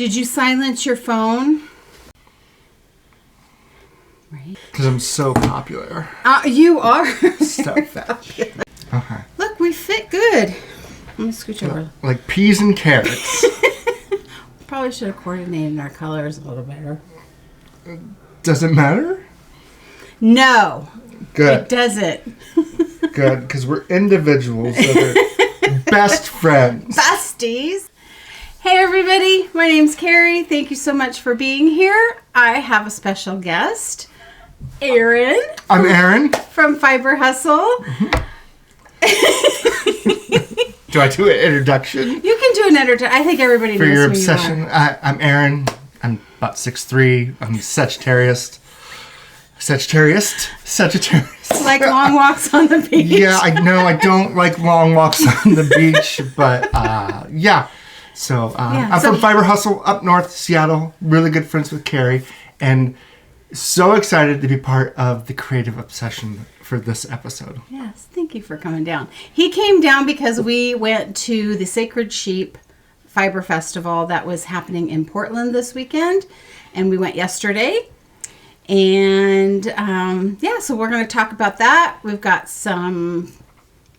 Did you silence your phone? Right. Because I'm so popular. You are. So popular. Okay. Look, we fit good. Let me scooch over. Like peas and carrots. Probably should have coordinated our colors a little better. Does it matter? No. Good. It doesn't. Good, because we're individuals that are best friends. Besties. Hey everybody, my name's Carrie. Thank you so much for being here. I have a special guest, Aaron. I'm Aaron. From Fiber Hustle. Mm-hmm. Do I do an introduction? You can do an introduction. I think everybody for knows your who obsession. you are. I'm Aaron. I'm about 6'3". I'm Sagittarius. Like long walks on the beach. Yeah, I know. I don't like long walks on the beach, but yeah. So I'm from Fiber Hustle up north, Seattle. Really good friends with Carrie, and so excited to be part of the creative obsession for this episode. Yes, thank you for coming down. He came down because we went to the Sacred Sheep Fiber Festival that was happening in Portland this weekend, and we went yesterday. And so we're going to talk about that. We've got some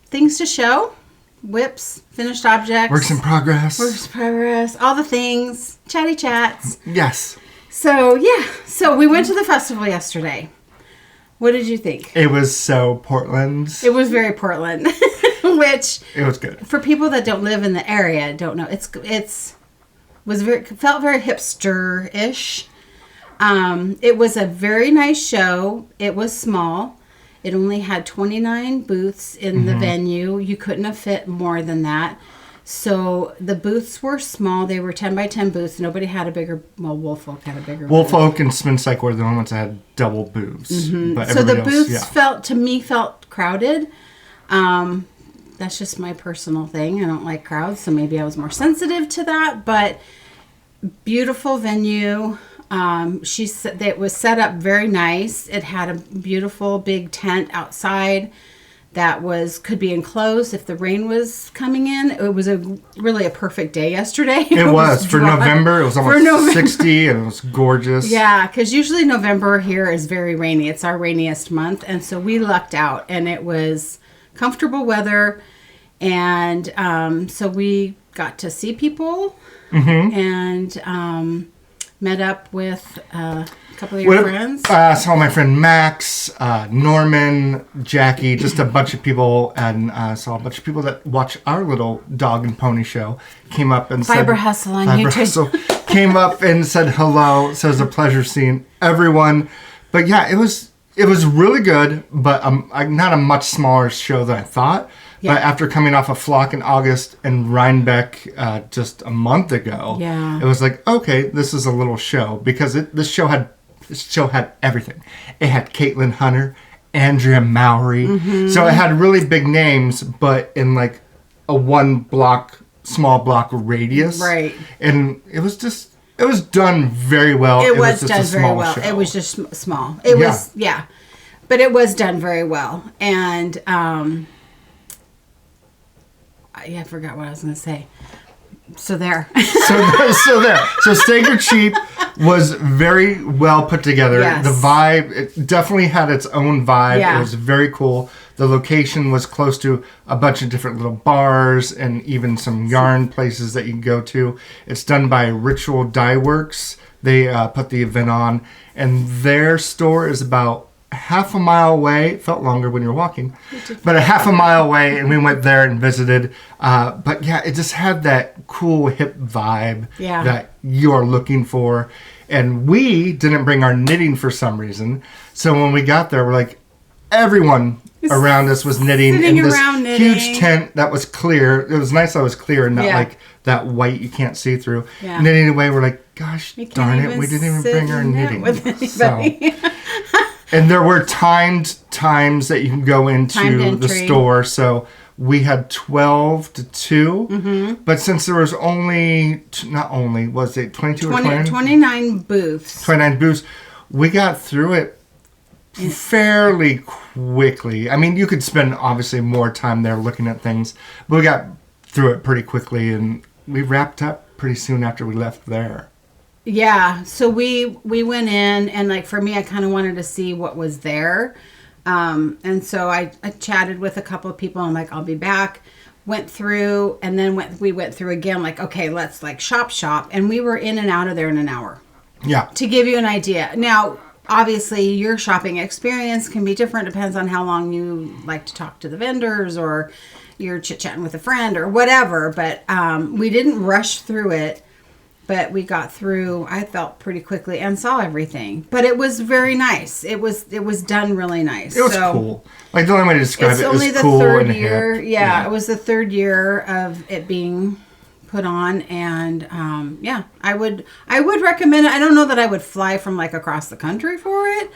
things to show. Whips, finished objects. Works in progress. All the things. Chatty chats. Yes. So, yeah. So we went to the festival yesterday. What did you think? It was so Portland. It was very Portland. Which... It was good. For people that don't live in the area, don't know. Felt very hipster-ish. It was a very nice show. It was small. It only had 29 booths in the venue. You couldn't have fit more than that. So the booths were small. They were 10 by 10 booths. Nobody had a bigger, Woolfolk had a bigger booth. Woolfolk and Spincycle were the only ones that had double booths. But so the booths yeah. felt crowded. That's just my personal thing. I don't like crowds, so maybe I was more sensitive to that. But beautiful venue. She said that it was set up very nice. It had a beautiful big tent outside that could be enclosed if the rain was coming in. It was really a perfect day yesterday. It was for November. It was almost 60 and it was gorgeous. Yeah, because usually November here is very rainy. It's our rainiest month, and so we lucked out, and it was comfortable weather, and so we got to see people and met up with a couple of your friends. Saw my friend Max, Norman, Jackie, just a bunch of people, and saw a bunch of people that watch our little dog and pony show. Came up and Fiber Hustle on Fiber YouTube. Hustle came up and said hello. So it was a pleasure seeing everyone. But yeah, it was really good, but not a much smaller show than I thought. Yeah. But after coming off of Flock in August and Rhinebeck just a month ago, it was like, okay, this is a little show, because this show had everything. It had Caitlin Hunter, Andrea Mowry, so it had really big names, but in like a small block radius, right? And it was done very well. It was done very well. Show. It was just small. It was but it was done very well, and I forgot what I was going to say. So there. so there. So Sacred Sheep was very well put together. Yes. The vibe, it definitely had its own vibe. Yeah. It was very cool. The location was close to a bunch of different little bars and even some yarn places that you can go to. It's done by Ritual Dye Works. They put the event on, and their store is about half a mile away. It felt longer when you were walking, but a half a mile away, and we went there and visited. But yeah, it just had that cool hip vibe that you are looking for. And we didn't bring our knitting for some reason, so when we got there, we're like, everyone around us was knitting in this huge tent that was clear. It was nice that it was clear and not like that white you can't see through. Yeah. Knitting away, we're like, gosh darn it, we didn't even bring our knitting with anybody. And there were times that you can go into the store. So we had 12 to 2. But since there was was it 22 or 20? 29 booths. 29 booths. We got through it fairly quickly. I mean, you could spend obviously more time there looking at things, but we got through it pretty quickly, and we wrapped up pretty soon after we left there. Yeah, so we went in, and like for me, I kind of wanted to see what was there, and so I chatted with a couple of people. I'm like, I'll be back. Went through, and then we went through again. Like, okay, let's like shop, and we were in and out of there in an hour. Yeah. To give you an idea. Now, obviously, your shopping experience can be different. Depends on how long you like to talk to the vendors, or you're chit-chatting with a friend or whatever. But we didn't rush through it. But we got through, I felt, pretty quickly and saw everything. But it was very nice. It was done really nice. It was cool. Like, the only way to describe it only is the cool third and year. hip. Yeah, it was the third year of it being put on. And, I would recommend it. I don't know that I would fly from, like, across the country for it.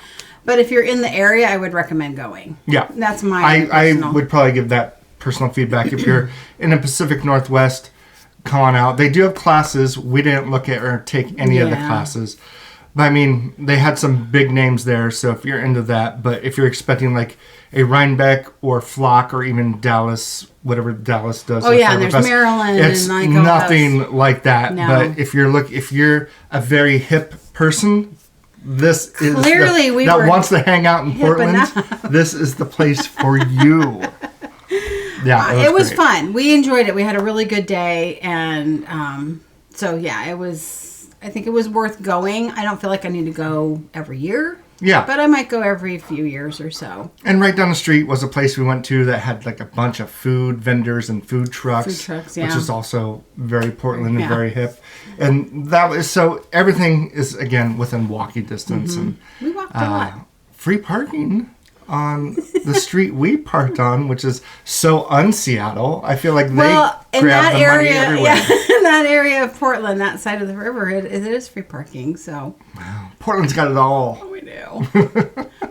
But if you're in the area, I would recommend going. Yeah. That's my I would probably give that personal feedback. If you're in the Pacific Northwest, come on out. They do have classes. We didn't look at or take any of the classes. But I mean, they had some big names there, so if you're into that. But if you're expecting like a Rhinebeck or Flock or even Dallas, whatever Dallas does. Oh yeah, and there's Maryland. It's and nothing like that. No. But if you're a very hip person, this is clearly that wants to hang out in Portland. This is the place for you. Yeah, it was fun. We enjoyed it. We had a really good day, and so yeah, it was. I think it was worth going. I don't feel like I need to go every year. Yeah, but I might go every few years or so. And right down the street was a place we went to that had like a bunch of food vendors and food trucks, which is also very Portland and very hip. And that was so everything is again within walking distance, and we walked a lot. Free parking on the street we parked on, which is so un-Seattle. I feel like they grab the money everywhere. Yeah, in that area of Portland, that side of the river, it is free parking. So wow, Portland's got it all. We do.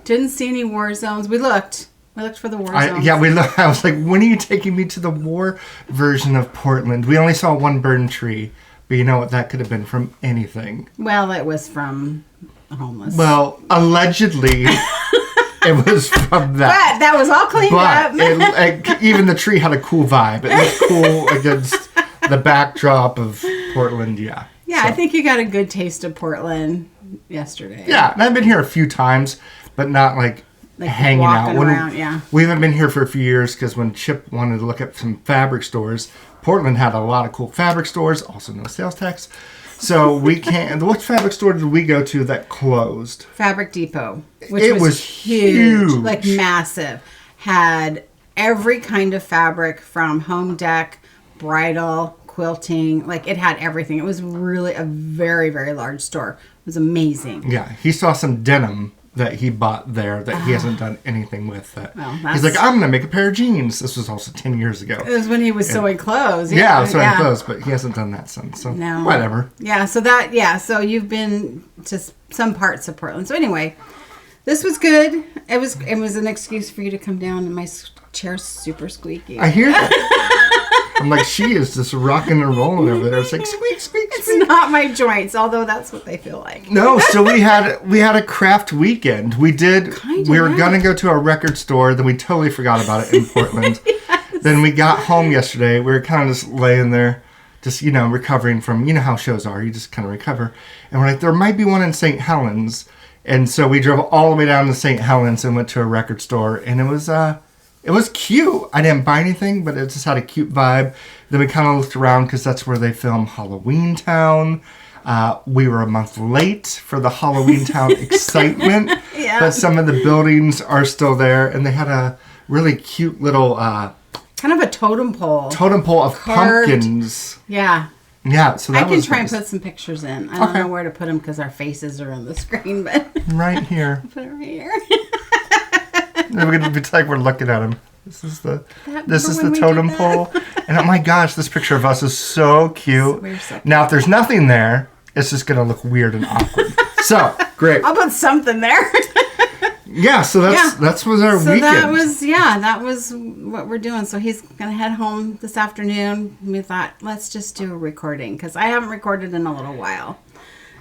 Didn't see any war zones. We looked for the war zones. Yeah, we looked. I was like, when are you taking me to the war version of Portland? We only saw one burned tree, but you know what? That could have been from anything. Well, it was from the homeless. Well, allegedly. It was from that. But that was all cleaned up. Even the tree had a cool vibe. It was cool against the backdrop of Portland, yeah. Yeah, so. I think you got a good taste of Portland yesterday. Yeah, and I've been here a few times, but not like hanging out. Around, we haven't been here for a few years because when Chip wanted to look at some fabric stores, Portland had a lot of cool fabric stores, also no sales tax. So we can't. What fabric store did we go to that closed? Fabric Depot, which was huge, like massive. Had every kind of fabric from home deck, bridal, quilting. Like it had everything. It was really a very, very large store. It was amazing. Yeah, he saw some denim that he bought there that he hasn't done anything with. He's like, I'm going to make a pair of jeans. This was also 10 years ago. It was when he was sewing clothes. Yeah, sewing clothes, but he hasn't done that since. So no. Whatever. Yeah, so you've been to some parts of Portland. So anyway, this was good. It was an excuse for you to come down, and my chair's super squeaky. I hear that. I'm like, she is just rocking and rolling over there. It's like squeak, squeak, squeak. It's not my joints, although that's what they feel like. No, so we had a craft weekend. We were gonna go to a record store, then we totally forgot about it in Portland. Yes. Then we got home yesterday. We were kind of just laying there, just recovering from how shows are. You just kind of recover, and we're like, there might be one in St. Helens, and so we drove all the way down to St. Helens and went to a record store, and it was cute. I didn't buy anything, but it just had a cute vibe. Then we kind of looked around because that's where they film Halloween Town. We were a month late for the Halloween Town excitement, but some of the buildings are still there, and they had a really cute little kind of a totem pole of pumpkins. Yeah. Yeah, so that I can try and put some pictures in. I don't know where to put them because our faces are on the screen, but right here. Put it right here. It's like we're looking at him. This is the totem pole, and oh my gosh, this picture of us is so cute. Now, if there's nothing there, it's just gonna look weird and awkward. So great. I'll put something there. Yeah, so that was our weekend. That was what we're doing. So he's gonna head home this afternoon. We thought let's just do a recording because I haven't recorded in a little while.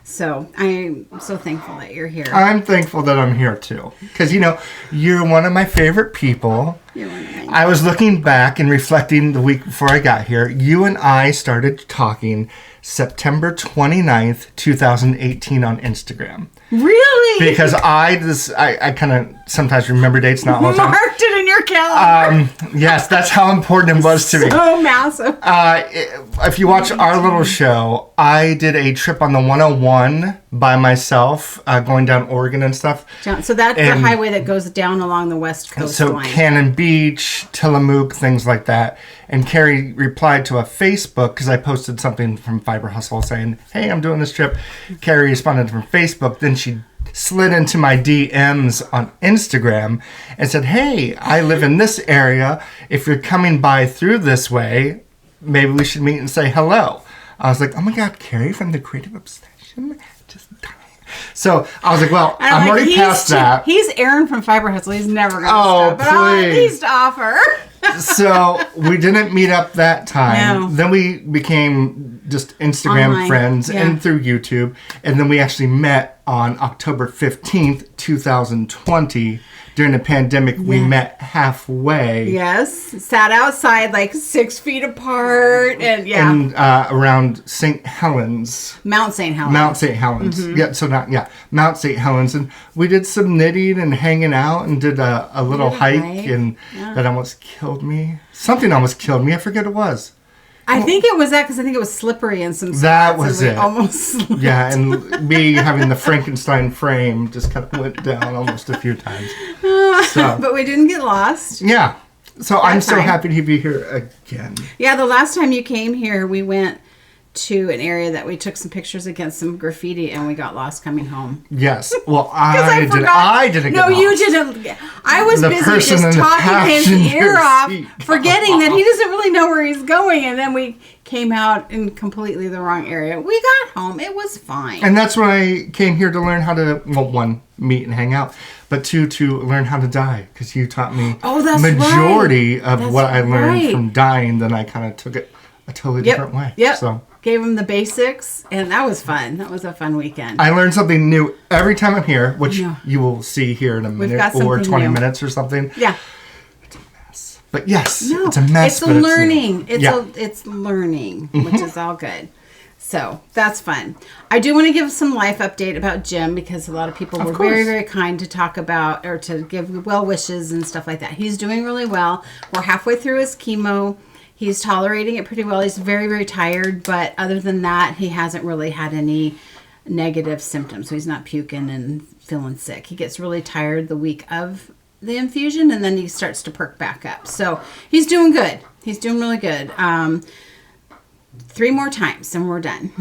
So I'm so thankful that you're here. I'm thankful that I'm here too. Because, you're one of my favorite people. You're one of mine. I was looking back and reflecting the week before I got here. You and I started talking September 29th, 2018 on Instagram. Really? Because I kind of sometimes remember dates, not all the time. Marked it in your calendar. Yes, that's how important it was to me. So massive. If you watch our little show, I did a trip on the 101 by myself, going down Oregon and stuff. So that's the highway that goes down along the west coast So line. Cannon Beach, Tillamook, things like that. And Carrie replied to a Facebook, because I posted something from Fiber Hustle saying, hey, I'm doing this trip. Carrie responded from Facebook. Then she slid into my DMs on Instagram and said, hey, I live in this area. If you're coming by through this way, maybe we should meet and say hello. I was like, oh my God, Carrie from the Creative Obsession? Just dying. So I was like, well, I'm already past that. He's Aaron from Fiber Hustle. He's never going to stop. But I'll at least offer. So we didn't meet up that time. No. Then we became just Instagram Online. friends Yeah. and through YouTube. And then we actually met on October 15th, 2020. During the pandemic, we met halfway. Yes. Sat outside like 6 feet apart. And And around St. Helens. Mount St. Helens. Mount St. Helens. Mm-hmm. Mount St. Helens. And we did some knitting and hanging out and did a little hike. And that almost killed me. Something almost killed me. I forget what it was. I think it was that because I think it was slippery in some spots. That was and we it. Almost slipped. Yeah, and me having the Frankenstein frame just kind of went down almost a few times. So, But we didn't get lost. yeah. So I'm so time. happy to be here again. Yeah, the last time you came here, we went to an area that we took some pictures against some graffiti and we got lost coming home. Yes. Well, I didn't get No, lost. you didn't. I was The busy person just in the talking his passenger ear off, seat. forgetting that he doesn't really know where he's going. And then we came out in completely the wrong area. We got home. It was fine. And that's when I came here to learn how to, well, one, meet and hang out, but two, to learn how to dye, because you taught me majority of what I learned from dyeing. Then I kind of took it a totally different way. Yep. So gave him the basics, and that was fun. That was a fun weekend. I learn something new every time I'm here, which you will see here in a minute or 20 minutes or something. Yeah. It's a mess. But yes, it's a mess. It's learning. It's learning, Mm-hmm. which is all good. So that's fun. I do want to give some life update about Jim because a lot of people were very, very kind to talk about or to give well wishes and stuff like that. He's doing really well. We're halfway through his chemo. He's tolerating it pretty well. He's very, very tired, but other than that, he hasn't really had any negative symptoms. So he's not puking and feeling sick. He gets really tired the week of the infusion, and then he starts to perk back up. So he's doing good. He's doing really good. 3 more times, and we're done.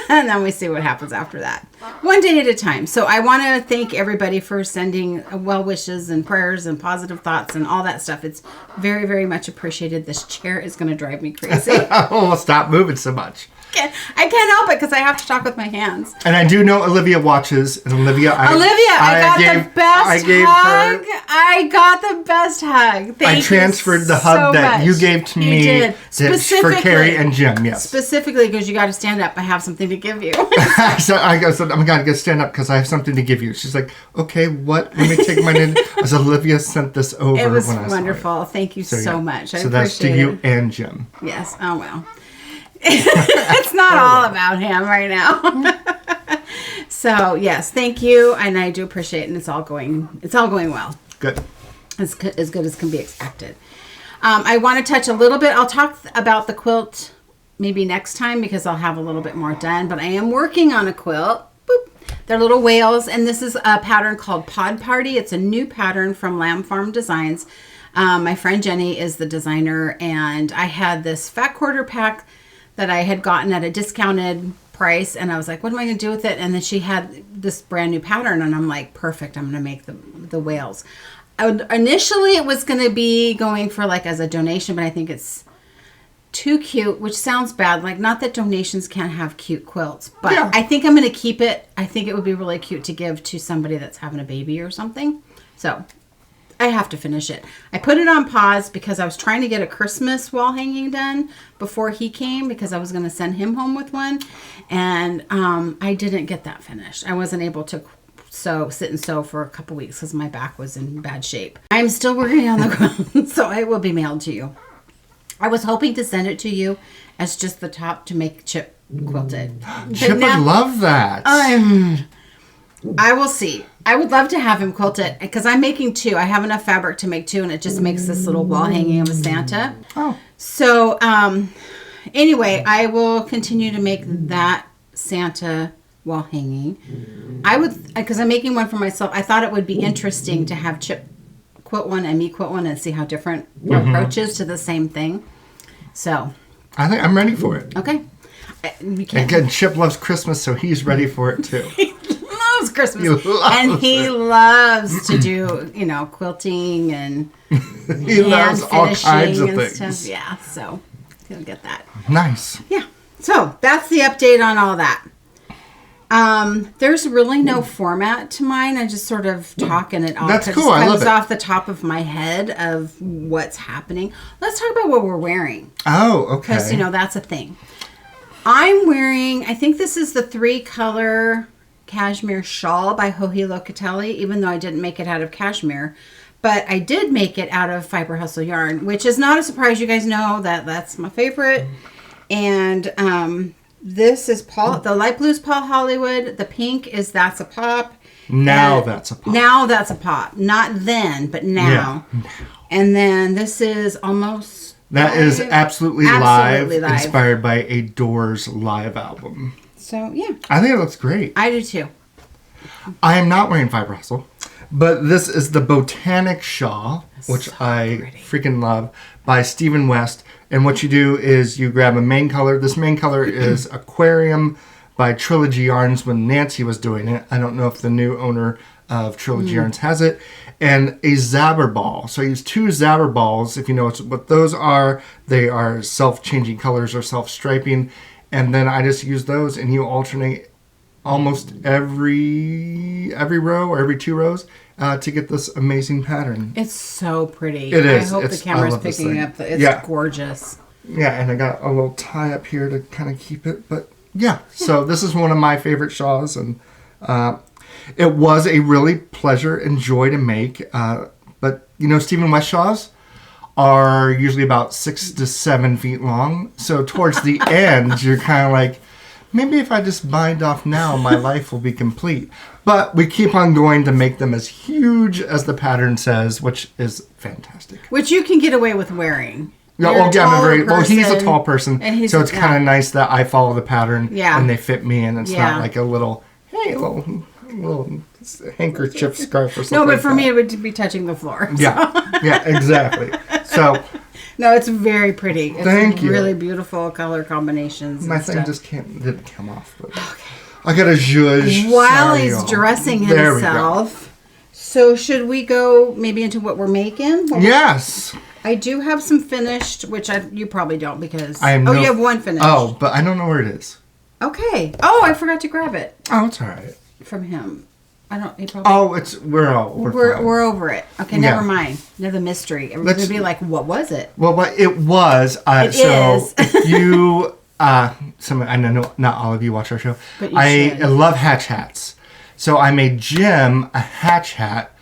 And then we see what happens after that. One day at a time. So I want to thank everybody for sending well wishes and prayers and positive thoughts and all that stuff. It's very, very much appreciated. This chair is going to drive me crazy. Oh, stop moving so much. I can't help it because I have to talk with my hands. And I do know Olivia watches. And Olivia, I got the best hug. I got the best hug. Thank you. I transferred the hug that you gave to me. You did. For Carrie and Jim, yes. Specifically because you got to stand up. I have something to give you. So I said, oh my God, I got to stand up because I have something to give you. She's like, okay, what? Let me take mine in. I said, Olivia sent this over. It was when I wonderful. Thank you so much. I so that's to appreciate you it. and Jim. Yes. Oh, well. It's not all about him right now. So, yes, thank you. And I do appreciate it. And it's all going well. Good. As good as can be expected. I want to touch a little bit. I'll talk about the quilt maybe next time because I'll have a little bit more done. But I am working on a quilt. Boop. They're little whales. And this is a pattern called Pod Party. It's a new pattern from Lamb Farm Designs. My friend Jenny is the designer. And I had this fat quarter pack that I had gotten at a discounted price. And I was like, what am I going to do with it? And then she had this brand new pattern. And I'm like, perfect. I'm going to make the whales. Initially, it was going to be going for like as a donation, but I think it's too cute, which sounds bad. Like, not that donations can't have cute quilts, but yeah. I think I'm going to keep it. I think it would be really cute to give to somebody that's having a baby or something. So I have to finish it. I put it on pause because I was trying to get a Christmas wall hanging done before he came because I was going to send him home with one. And I didn't get that finished. I wasn't able to sit and sew for a couple weeks because my back was in bad shape. I'm still working on the quilt, so it will be mailed to you. I was hoping to send it to you as just the top to make Chip quilted. Chip would love that. I will see. I would love to have him quilt it because I'm making 2. I have enough fabric to make 2, and it just makes this little wall hanging of a Santa. Oh. So, anyway, I will continue to make that Santa wall hanging. I would, because I'm making one for myself. I thought it would be interesting to have Chip quilt one and me quilt one and see how different approaches to the same thing. So, I think I'm ready for it. Okay. Again, Chip loves Christmas, so he's ready for it too. He loves Christmas. He loves to do, quilting and he loves all kinds of things. Stuff. Yeah, so he'll get that. Nice. Yeah. So that's the update on all that. There's really no format to mine. I just sort of talk and it all That's cool. I love it. off the top of my head of what's happening. Let's talk about what we're wearing. Oh, okay. Because, that's a thing. I'm wearing, I think this is the 3-color cashmere shawl by Joji Locatelli, even though I didn't make it out of cashmere. But I did make it out of Fiber Hustle yarn, which is not a surprise. You guys know that that's my favorite. And this is the light blue is Paul Hollywood. The pink is That's a Pop. That's a pop. Now that's a pop. Not then, but now. Yeah. And then this is Almost... That is absolutely live, inspired by a Doors live album. So, yeah. I think it looks great. I do too. I am not wearing Fiber Hustle, but this is the Botanic Shawl, which I freaking love, by Stephen West. And what you do is you grab a main color. This main color is Aquarium by Trilogy Yarns when Nancy was doing it. I don't know if the new owner of Trilogy Yarns has it. And a Zabber ball. So I use 2 Zabber balls. If you know what those are, they are self-changing colors or self-striping. And then I just use those, and you alternate almost every row or every 2 rows to get this amazing pattern. It's so pretty. It is. I hope the camera's picking up. It's gorgeous. Yeah, and I got a little tie up here to kind of keep it. But yeah, so this is one of my favorite shawls, and it was a really pleasure and joy to make. But, Stephen West shawls are usually about 6 to 7 feet long. So towards the end, you're kind of like, maybe if I just bind off now, my life will be complete. But we keep on going to make them as huge as the pattern says, which is fantastic. Which you can get away with wearing. Yeah, he's a tall person. So it's kind of nice that I follow the pattern and they fit me, and it's not like a little handkerchief scarf or something. No, but for me, it would be touching the floor. So. Yeah, exactly. So, no, it's very pretty. It's thank you. Really beautiful color combinations. My thing just didn't come off. But okay. I got a zhuzh. While he's dressing himself. So should we go maybe into what we're making? Yes. I do have some finished, which you probably don't because... you have one finished. Oh, but I don't know where it is. Okay. Oh, I forgot to grab it. Oh, it's all right. From him. We're over it. Okay, never mind. Another mystery. Everybody's going to be like, what was it? Well, but it was. It is. If you... I know not all of you watch our show. But I love hatch hats. So I made Jim a hatch hat,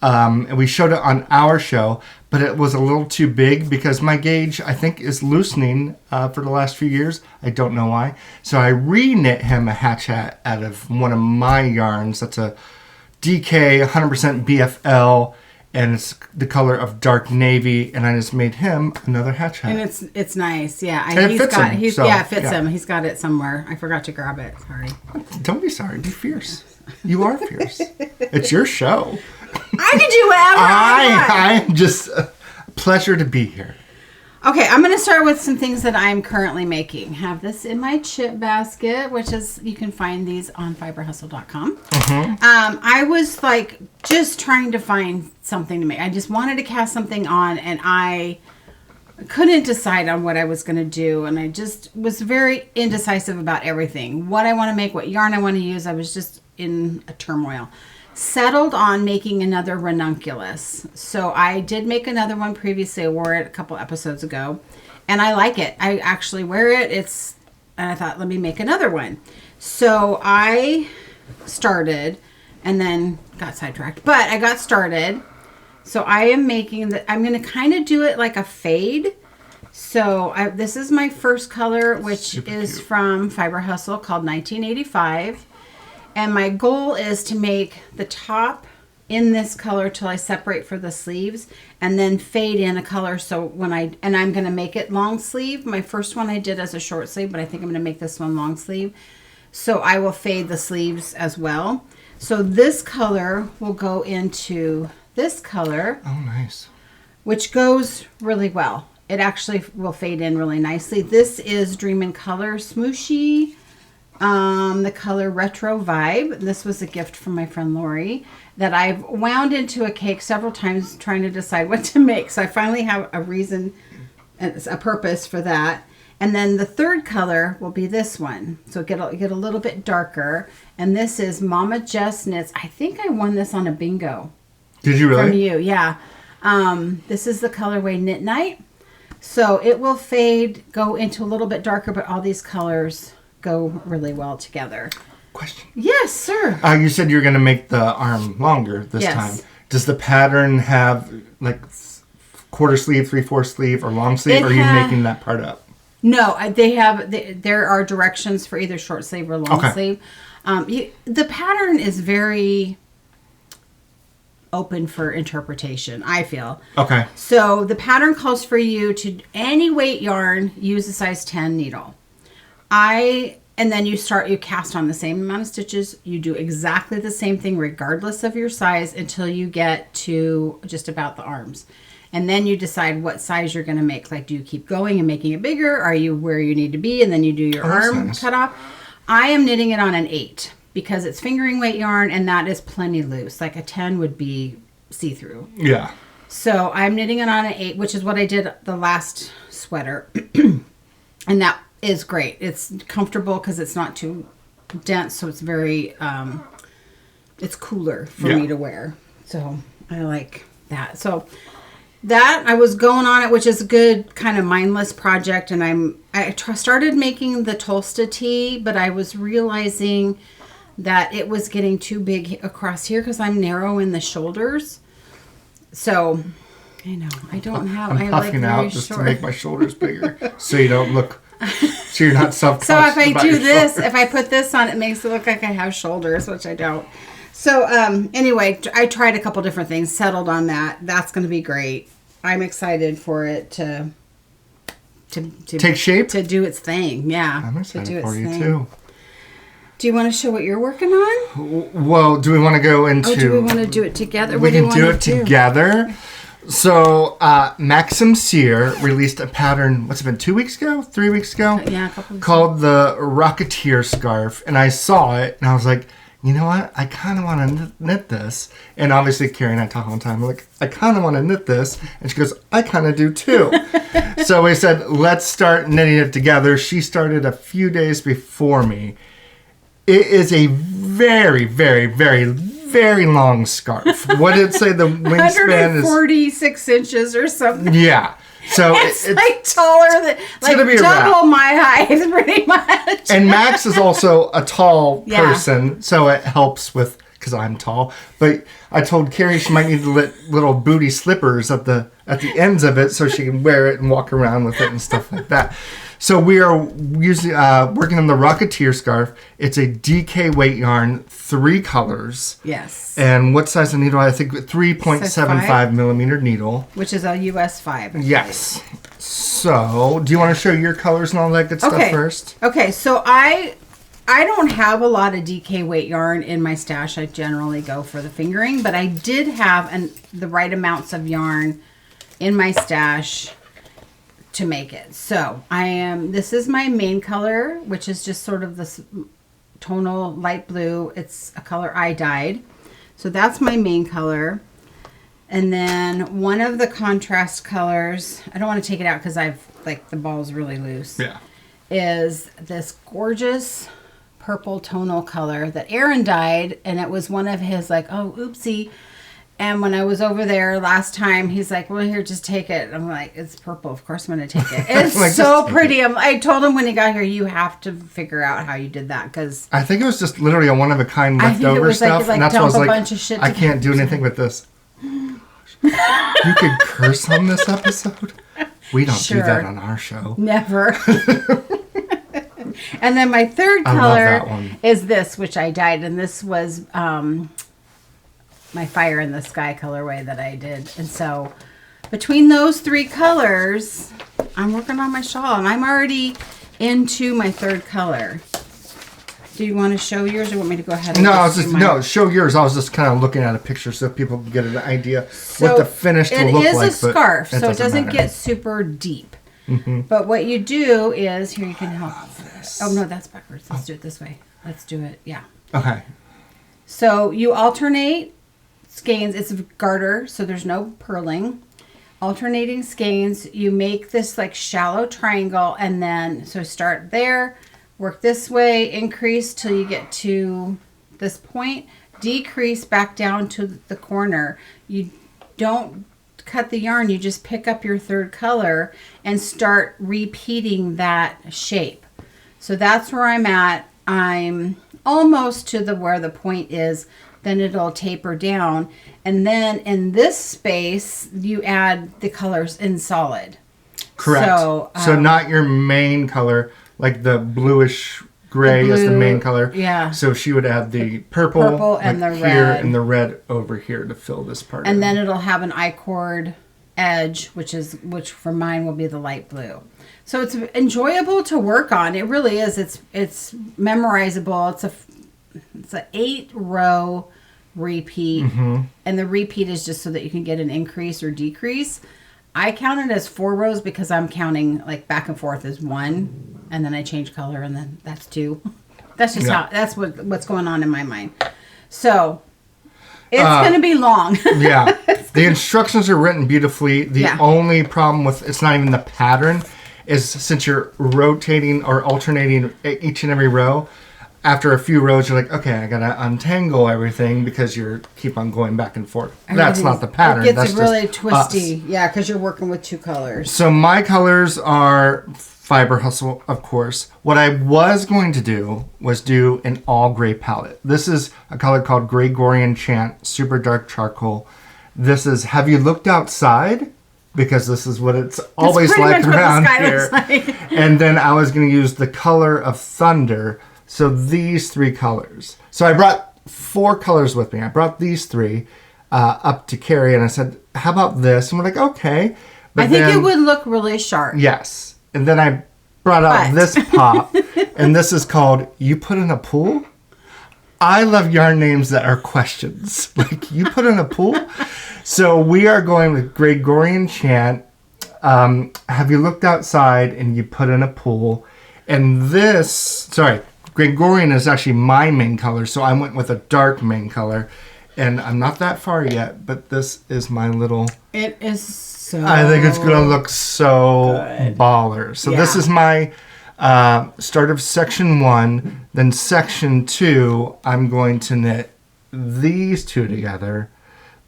and we showed it on our show, but it was a little too big because my gauge, I think, is loosening for the last few years. I don't know why. So I re-knit him a hatch hat out of one of my yarns. That's a DK 100% BFL, and it's the color of dark navy, and I just made him another hatch hat. And it's nice, yeah. And it fits him. It fits him. He's got it somewhere. I forgot to grab it. Sorry. Don't be sorry. Be fierce. You are fierce. It's your show. I can do whatever I want. I'm just a pleasure to be here. Okay, I'm going to start with some things that I'm currently making. Have this in my chip basket, which is, you can find these on fiberhustle.com. Mm-hmm. I was just trying to find something to make. I just wanted to cast something on, and I couldn't decide on what I was going to do. And I just was very indecisive about everything. What I want to make, what yarn I want to use. I was just in a turmoil. settled on making another ranunculus. So I did make another one previously. I wore it a couple episodes ago, and I like it. I actually wear it. And I thought, let me make another one. So I started and then got sidetracked, but I got started. So I am making I'm going to kind of do it like a fade. So this is my first color, which is from Fiber Hustle, called 1985. And my goal is to make the top in this color till I separate for the sleeves, and then fade in a color. So I'm going to make it long sleeve. My first one I did as a short sleeve, but I think I'm going to make this one long sleeve. So I will fade the sleeves as well. So this color will go into this color. Oh, nice. Which goes really well. It actually will fade in really nicely. This is Dream in Color Smooshy. The color Retro Vibe. This was a gift from my friend Lori that I've wound into a cake several times trying to decide what to make. So I finally have a reason, a purpose for that. And then the third color will be this one. So get a little bit darker. And this is Mama Jess Knits. I think I won this on a bingo. Did you really? From you, yeah. This is the colorway Knit Night. So it will fade, go into a little bit darker, but all these colors go really well together. Question. Yes, sir. You said you're going to make the arm longer this time. Does the pattern have like quarter sleeve, 3/4 sleeve, or long sleeve? Or are you making that part up? No, there are directions for either short sleeve or long sleeve. The pattern is very open for interpretation, I feel. Okay. So the pattern calls for you to, any weight yarn, use a size 10 needle. And then you cast on the same amount of stitches. You do exactly the same thing regardless of your size until you get to just about the arms. And then you decide what size you're going to make. Like, do you keep going and making it bigger? Are you where you need to be? And then you do your arm cut off. I am knitting it on an 8 because it's fingering weight yarn, and that is plenty loose. Like a 10 would be see-through. Yeah. So I'm knitting it on an 8, which is what I did the last sweater. And that is great. It's comfortable because it's not too dense, so it's very it's cooler for me to wear. So I like that. So that I was going on it, which is a good kind of mindless project, and I started making the Tolsta tee, but I was realizing that it was getting too big across here because I'm narrow in the shoulders. So I know I don't have. I'm puffing out just to make my shoulders bigger, so you don't look. So you're not self-conscious. So if I do this, if I put this on, it makes it look like I have shoulders, which I don't. So anyway, I tried a couple different things, settled on that. That's going to be great. I'm excited for it to take shape, to do its thing. Yeah, I'm excited for you too. Do you want to show what you're working on? Well, do we want to go into? Oh, do we want to do it together? We can do it together. So, Maxim Sear released a pattern, what's it been, 2 weeks ago? 3 weeks ago? Yeah, a couple weeks called the Rocketeer Scarf. And I saw it, and I was like, you know what? I kind of want to knit this. And obviously, Carrie and I talk all the time. We're like, I kind of want to knit this. And she goes, I kind of do too. So we said, let's start knitting it together. She started a few days before me. It is a very, very, very, very long scarf. What did it say the wingspan is? 146 inches or something. Yeah. So it's like taller than, like double my height, pretty much. And Max is also a tall person, so it helps with, because I'm tall. But I told Carrie she might need little booty slippers at the ends of it so she can wear it and walk around with it and stuff like that. So we are working on the Rocketeer Scarf. It's a DK weight yarn, 3 colors. Yes. And what size of needle? I think 3.75 millimeter needle. Which is a US 5. Yes. So, do you want to show your colors and all that good stuff first? Okay, so I don't have a lot of DK weight yarn in my stash. I generally go for the fingering, but I did have the right amounts of yarn in my stash to make it. So this is my main color, which is just sort of this tonal light blue. It's a color I dyed. So that's my main color. And then one of the contrast colors, I don't want to take it out because the ball's really loose. Yeah. Is this gorgeous purple tonal color that Aaron dyed, and it was one of his like, oh, oopsie. And when I was over there last time, he's like, well, here, just take it. I'm like, it's purple. Of course I'm going to take it. It's like, so pretty. I told him when he got here, you have to figure out how you did that. Because I think it was just literally a one-of-a-kind leftover stuff. Like, and that's why I was like, I can't do anything with this. You could curse on this episode? We don't do that on our show. Never. And then my third color is this, which I dyed. And this was... my Fire in the Sky colorway that I did. And so between those 3 colors, I'm working on my shawl, and I'm already into my third color. Do you want to show yours, or want me to go ahead and show yours. I was just kind of looking at a picture so people can get an idea what the finish will look like. It is a scarf, so it doesn't get super deep. Mm-hmm. But what you do is, here you can help. Oh no, that's backwards. Let's do it this way. Let's do it. Yeah. Okay. So you alternate skeins. It's a garter, so there's no purling. Alternating skeins. You make this like shallow triangle, and then so start there, work this way, increase till you get to this point, decrease back down to the corner. You don't cut the yarn, you just pick up your third color and start repeating that shape. So that's where I'm at. I'm almost to where the point is. Then it'll taper down. And then in this space, you add the colors in solid. Correct. So not your main color, like the bluish gray is the main color. Yeah. So she would add the purple and the here red. and the red over here to fill this part. And then it'll have an I-cord edge, which for mine will be the light blue. So it's enjoyable to work on. It really is. It's memorizable. It's a 8-row repeat, and the repeat is just so that you can get an increase or decrease. I count it as 4 rows because I'm counting like back and forth as 1, and then I change color, and then that's 2. That's just that's what's going on in my mind. So it's going to be long. Yeah, the instructions are written beautifully. The only problem with it's not even the pattern is since you're rotating or alternating each and every row. After a few rows, you're like, okay, I gotta untangle everything because you keep on going back and forth. That's not the pattern. It gets really twisty. Yeah, because you're working with 2 colors. So my colors are Fiber Hustle, of course. What I was going to do was do an all gray palette. This is a color called Gregorian Chant, super dark charcoal. This is Have You Looked Outside? Because this is what it's always like around here. Like. And then I was going to use the color of Thunder. So these 3 colors. So I brought 4 colors with me. I brought these 3 up to Carrie, and I said, how about this? And we're like, okay. But I think it would look really sharp. Yes. And then I brought out this pop, and this is called You Put in a Pool? I love yarn names that are questions. Like, you put in a pool? So we are going with Gregorian Chant. Have you looked outside and you put in a pool? And Gregorian is actually my main color, so I went with a dark main color. And I'm not that far yet, but this is my little... It is so I think it's going to look so good. Baller. So this is my start of section 1. Then section 2, I'm going to knit these 2 together.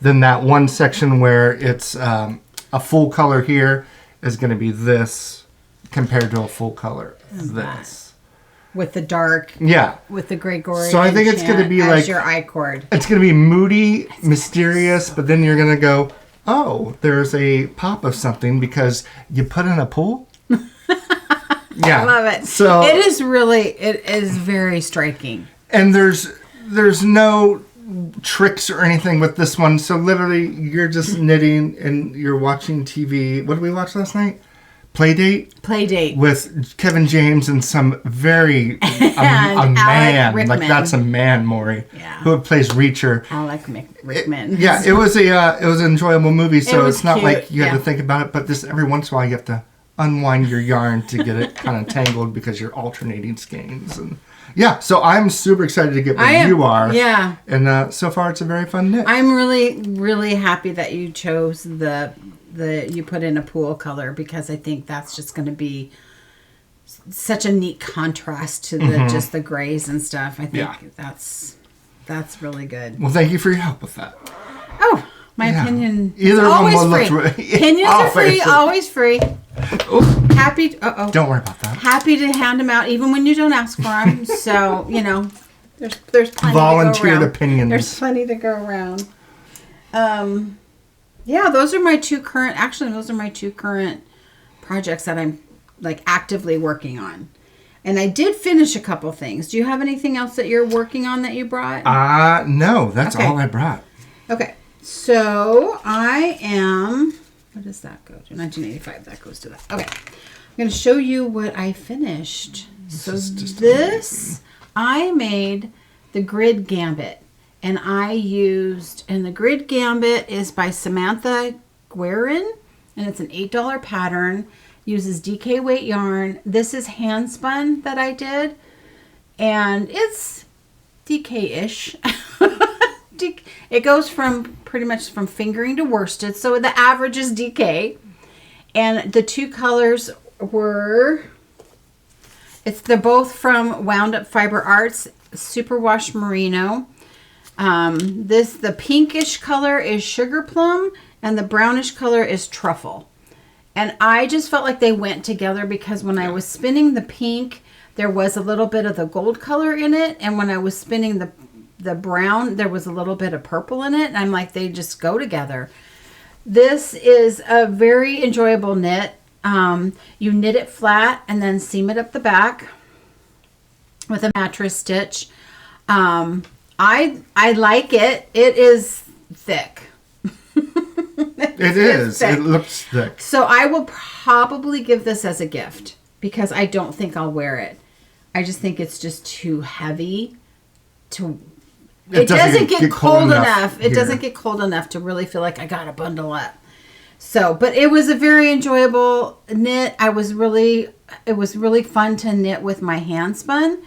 Then that one section where it's a full color here is going to be this compared to a full color this. With the dark, with the Gregorian. So I think it's going to be like your I-cord. It's going to be moody, mysterious, but then you're going to go, oh, there's a pop of something because you put in a pool. I love it. So it is very striking. And there's no tricks or anything with this one. So literally, you're just knitting and you're watching TV. What did we watch last night? Playdate with Kevin James and some very a man Rickman. Like that's a man, Maury, who plays Reacher. Alec Rickman. It was an enjoyable movie. So it's not cute. like you have to think about it, but this every once in a while you have to unwind your yarn to get it kind of tangled because you're alternating skeins and. Yeah, so I'm super excited to get where you are. Yeah. And so far it's a very fun knit. I'm really, really happy that you chose you put in a pool color because I think that's just going to be such a neat contrast to the just the grays and stuff. I think that's really good. Well, thank you for your help with that. Oh, my opinion is always free. Opinions are free, always free. Happy. Don't worry about that. Happy to hand them out even when you don't ask for them. So there's plenty. Volunteered opinions. There's plenty to go around. Yeah, those are my two current. Actually, those are my two current projects that I'm like actively working on. And I did finish a couple things. Do you have anything else that you're working on that you brought? No, that's all I brought. Okay. So I am, what does that go to? 1985, that goes to that. Okay. I'm going to show you what I finished. I made the Grid Gambit. And the Grid Gambit is by Samantha Guerin. And it's an $8 pattern. Uses DK weight yarn. This is hand spun that I did. And it's DK-ish. It goes from pretty much from fingering to worsted. So the average is DK. And the two colors were, they're both from Wound Up Fiber Arts, Superwash Merino. The pinkish color is Sugar Plum and the brownish color is Truffle. And I just felt like they went together because when I was spinning the pink, there was a little bit of the gold color in it. And when I was spinning the brown, there was a little bit of purple in it. And I'm like, they just go together. This is a very enjoyable knit. You knit it flat and then seam it up the back with a mattress stitch. I like it. It is thick. It is. Thick. It looks thick. So I will probably give this as a gift because I don't think I'll wear it. I just think it's just too heavy to... It doesn't get cold enough. It doesn't get cold enough to really feel like I got to bundle up. So, but it was a very enjoyable knit. It was really fun to knit with my hand spun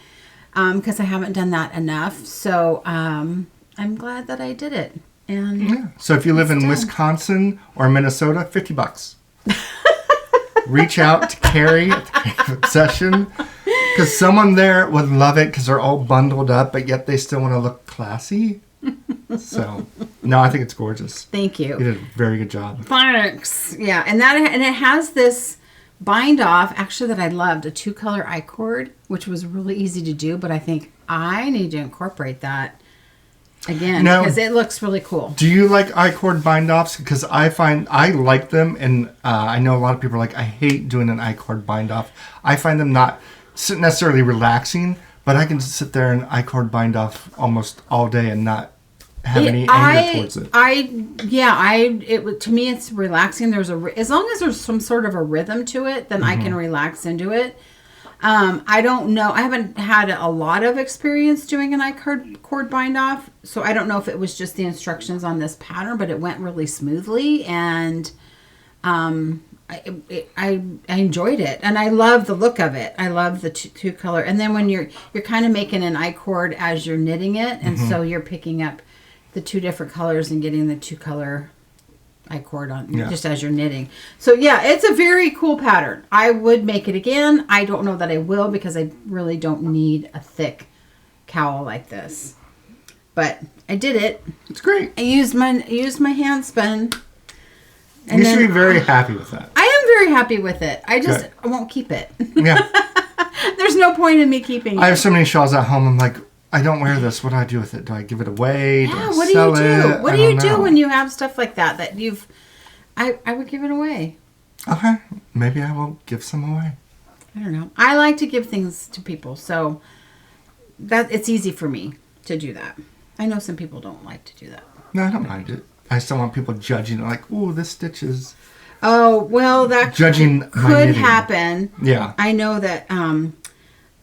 because I haven't done that enough. So I'm glad that I did it. And so if you live in Wisconsin or Minnesota, $50. Reach out to Carrie at the Carrie Obsession because someone there would love it because they're all bundled up, but yet they still want to look classy. So, no, I think it's gorgeous. Thank you. You did a very good job. Thanks. Yeah, and it has this bind off actually that I loved, a 2-color I-cord, which was really easy to do, but I think I need to incorporate that again because it looks really cool. Do you like I-cord bind offs? Because I find I like them, and I know a lot of people are like, I hate doing an I-cord bind off. I find them not necessarily relaxing, but I can just sit there and I-cord bind off almost all day and not have any anger towards it. To me it's relaxing. As long as there's some sort of a rhythm to it, then I can relax into it. I don't know. I haven't had a lot of experience doing an I-cord bind off, so I don't know if it was just the instructions on this pattern, but it went really smoothly, and I enjoyed it, and I love the look of it. I love the two color, and then when you're kind of making an I-cord as you're knitting it, and so you're picking up the two different colors and getting the 2-color I-cord on just as you're knitting. So yeah, it's a very cool pattern. I would make it again. I don't know that I will because I really don't need a thick cowl like this. But I did it. It's great. I used my hand spin. You should be very happy with that. I am very happy with it. I won't keep it. Yeah. There's no point in me keeping it. I have so many shawls at home. I'm like, I don't wear this. What do I do with it? Do I give it away? Yeah, what do you do? What do you do when you have stuff like that you've... I would give it away. Okay. Maybe I will give some away. I don't know. I like to give things to people, so that it's easy for me to do that. I know some people don't like to do that. No, I don't mind it. I just don't want people judging it like, ooh, this stitch is... Oh, well, that could happen. Yeah. I know that...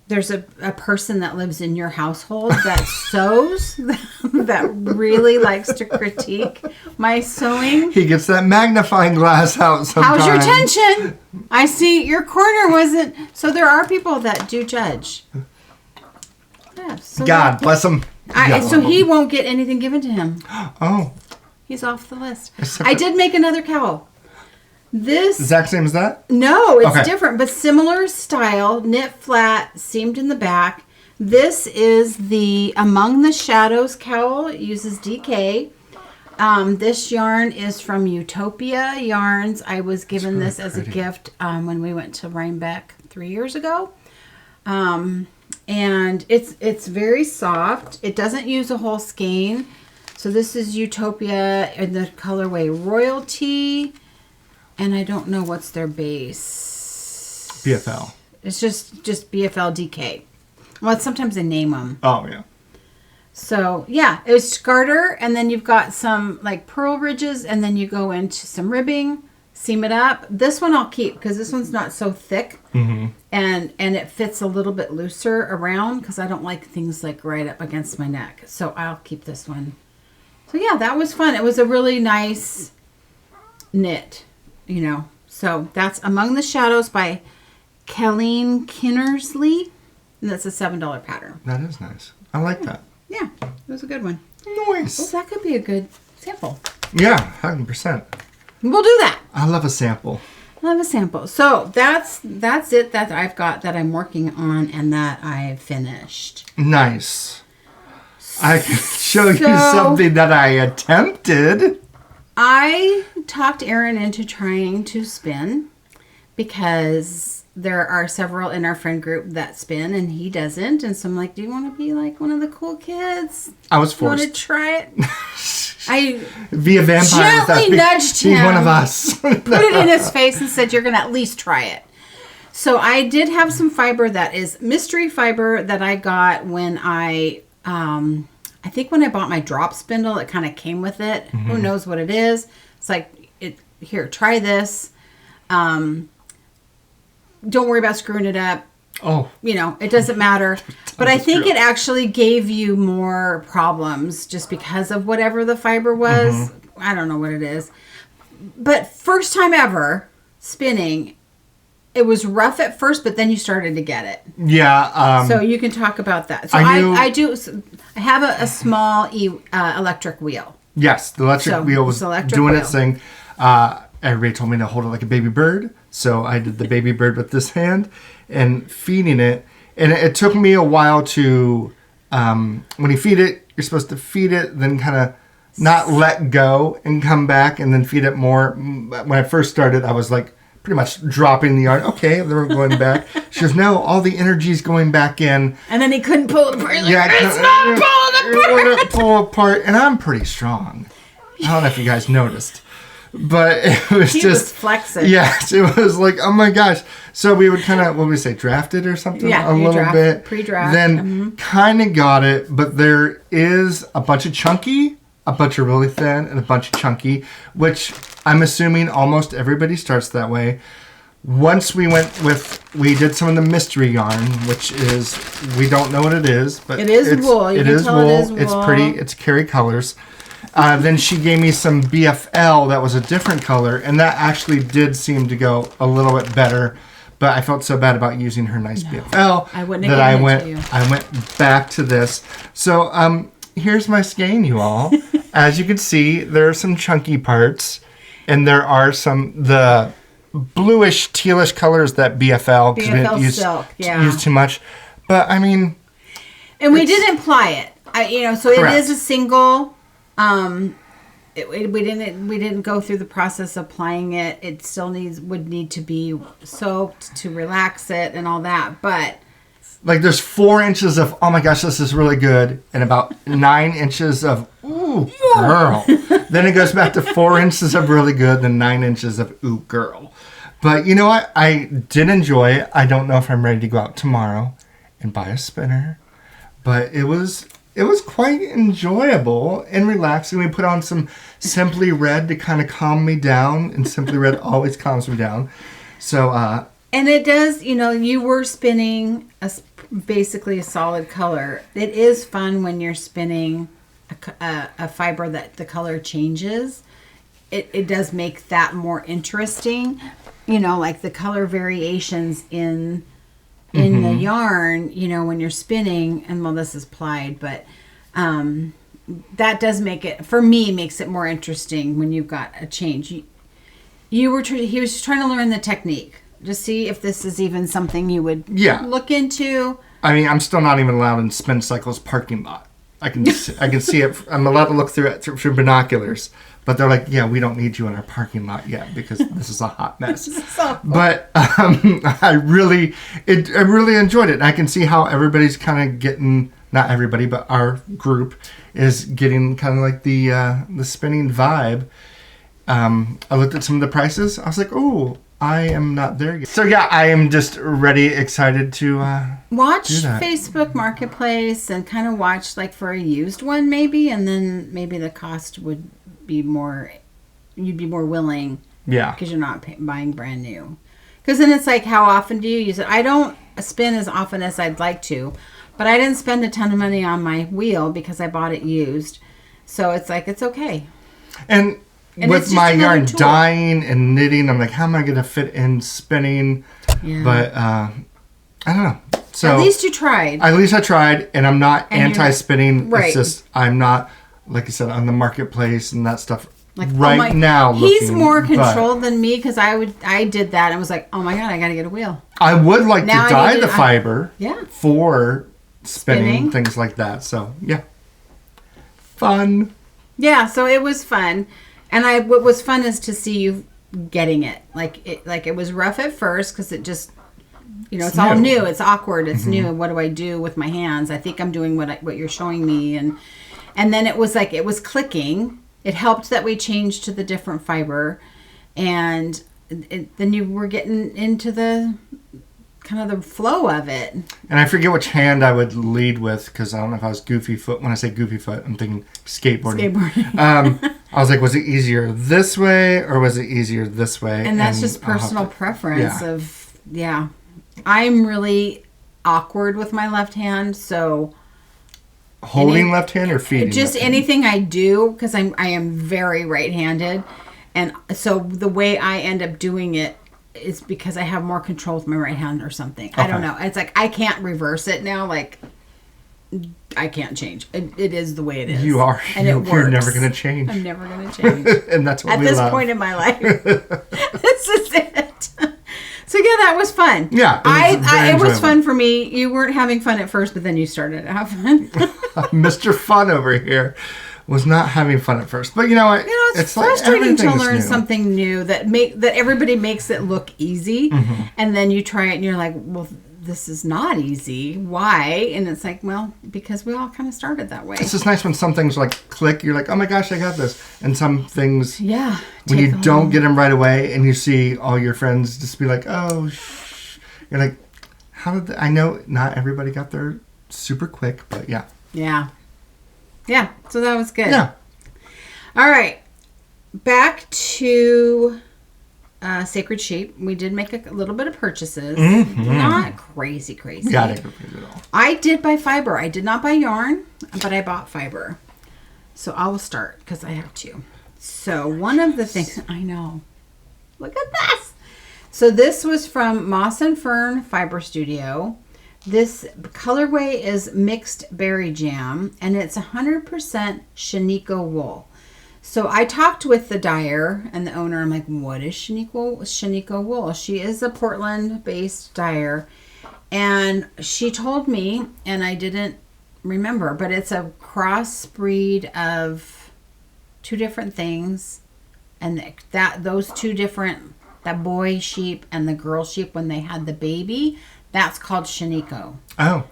there's a person that lives in your household that sews that really likes to critique my sewing. He gets that magnifying glass out sometimes. How's your tension? I see your corner wasn't... So there are people that do judge. Yeah, so God bless him. So he won't get anything given to him. Oh. He's off the list. I did make another cowl. This exact same as that? No, it's different, but similar style, knit flat, seamed in the back. This is the Among the Shadows cowl. It uses DK. This yarn is from Utopia Yarns. I was given this as a gift when we went to Rhinebeck 3 years ago. And it's very soft. It doesn't use a whole skein. So this is Utopia in the colorway Royalty. And I don't know what's their base. BFL. It's just BFL DK. Well, sometimes they name them. Oh, yeah. So, yeah, it was garter, and then you've got some, like, purl ridges, and then you go into some ribbing, seam it up. This one I'll keep, because this one's not so thick, and it fits a little bit looser around, because I don't like things, like, right up against my neck. So, I'll keep this one. So, yeah, that was fun. It was a really nice knit, you know. So, that's Among the Shadows by Colleen Kinnersley. And that's a $7 pattern. That is nice. I like that. Yeah, it was a good one. Nice. Well, that could be a good sample. Yeah, 100%. We'll do that. I love a sample. I love a sample. So that's it that I've got that I'm working on and that I've finished. Nice. I can show you something that I attempted. I talked Aaron into trying to spin because there are several in our friend group that spin and he doesn't. And so I'm like, do you want to be like one of the cool kids? I was forced. You want to try it? I be a vampire. Gently nudged him. Be one of us. Put it in his face and said, you're going to at least try it. So I did have some fiber that is mystery fiber that I got when I think when I bought my drop spindle, it kind of came with it. Who knows what it is? It's like, here, try this. Don't worry about screwing it up. Oh. You know, it doesn't matter. But I think it actually gave you more problems just because of whatever the fiber was. I don't know what it is. But first time ever spinning, it was rough at first, but then you started to get it. Yeah. So you can talk about that. So I have a small electric wheel. Yes, the electric wheel was doing its thing. Everybody told me to hold it like a baby bird. So I did the baby bird with this hand and feeding it. And it took me a while to, when you feed it, you're supposed to feed it, then kind of not let go and come back and then feed it more. When I first started, I was like pretty much dropping the yarn. Okay, then we're going back. She goes, no, all the energy's going back in. And then he couldn't pull it apart. Like, yeah, it's not pulling apart. We're going to pull apart. And I'm pretty strong. I don't know if you guys noticed. But it was he was flexing. Yes, it was like, oh my gosh. So we would kind of, what would we say, draft it or something? Yeah, a little bit. Pre-draft. Then kind of got it, but there is a bunch of chunky, a bunch of really thin, and a bunch of chunky, which I'm assuming almost everybody starts that way. Once we did some of the mystery yarn, which is, we don't know what it is, but it is wool. It is wool. It's pretty. It's Kerry colors. Then she gave me some BFL that was a different color, and that actually did seem to go a little bit better. But I felt so bad about using her nice BFL that I went back to this. So here's my skein, you all. As you can see, there are some chunky parts, and there are the bluish tealish colors that BFL because we didn't use too much. But I mean, and we didn't ply it. So correct. It is a single. We didn't go through the process of applying it. It still would need to be soaked to relax it and all that. But like there's 4 inches of, oh my gosh, this is really good, and about 9 inches of, ooh, girl. Then it goes back to 4 inches of really good, then 9 inches of, ooh, girl. But you know what? I did enjoy it. I don't know if I'm ready to go out tomorrow and buy a spinner, but it was quite enjoyable and relaxing. We put on some Simply Red to kind of calm me down, and Simply Red always calms me down. So, and it does, you were spinning basically a solid color. It is fun when you're spinning a fiber that the color changes. It does make that more interesting. Like the color variations in the yarn, when you're spinning, and well, this is plied, but that does make it, for me, makes it more interesting when you've got a change. he was just trying to learn the technique. Just see if this is even something you would look into. I mean, I'm still not even allowed in Spin Cycle's parking lot. I can see it. I'm allowed to look through it through binoculars. But they're like, yeah, we don't need you in our parking lot yet because this is a hot mess. But I really enjoyed it. And I can see how everybody's kind of getting, not everybody, but our group is getting kind of like the spinning vibe. I looked at some of the prices. I was like, oh, I am not there yet. So yeah, I am just ready, excited to watch Facebook Marketplace and kind of watch like for a used one maybe, and then maybe the cost would be more, you'd be more willing, because you're not buying brand new. Because then it's like, how often do you use it? I don't spin as often as I'd like to, but I didn't spend a ton of money on my wheel because I bought it used, so it's like, it's okay. And with my yarn dyeing and knitting, I'm like, how am I going to fit in spinning? But I don't know. So at least you tried. At least I tried, and I'm not anti-spinning. Right. It's just I'm not, like I said, on the marketplace and that stuff like, now. He's more controlled than me because I did that and was like, oh my God, I got to get a wheel. I would like to dye the fiber for spinning, things like that. So, yeah. Fun. Yeah, so it was fun. And what was fun is to see you getting it. Like it was rough at first because it just, it's all new. It's awkward. It's new. What do I do with my hands? I think I'm doing what you're showing me. And then it was like, it was clicking. It helped that we changed to the different fiber. And then you were getting into the kind of the flow of it. And I forget which hand I would lead with because I don't know if I was goofy foot. When I say goofy foot, I'm thinking skateboarding. I was like, was it easier this way or was it easier this way? And that's just personal preference of, I'm really awkward with my left hand, so... Holding left hand or feeding? Just anything I do, because I am very right-handed. And so the way I end up doing it is because I have more control with my right hand or something. Okay. I don't know. It's like I can't reverse it now. Like, I can't change. It is the way it is. You are. And it works. You're never going to change. I'm never going to change. And that's what At we love. this point in my life. This is it. So yeah, that was fun. Yeah, it was fun for me. You weren't having fun at first, but then you started to have fun. Mr. Fun over here was not having fun at first, but you know what? It's frustrating to learn something new that everybody makes it look easy, and then you try it and you're like, well, this is not easy. Why? And it's like, well, because we all kind of started that way. It's just nice when some things like click. You're like, oh my gosh, I got this. And some things, when you don't get them right away, and you see all your friends just be like, oh, you're like, how did I know? Not everybody got there super quick, but yeah. Yeah. So that was good. Yeah. All right. Back to Sacred Sheep. We did make a little bit of purchases. Not crazy. Yeah, I didn't go crazy at all. I did buy fiber. I did not buy yarn, but I bought fiber. So I will start because I have to. So one of the things, I know. Look at this. So this was from Moss and Fern Fiber Studio. This colorway is Mixed Berry Jam, and it's 100% Shiniko wool. So I talked with the dyer and the owner. I'm like, what is Shiniko wool? She is a Portland-based dyer, and she told me, and I didn't remember, but it's a crossbreed of two different things, and those two different, that boy sheep and the girl sheep, when they had the baby, that's called Shiniko. Oh.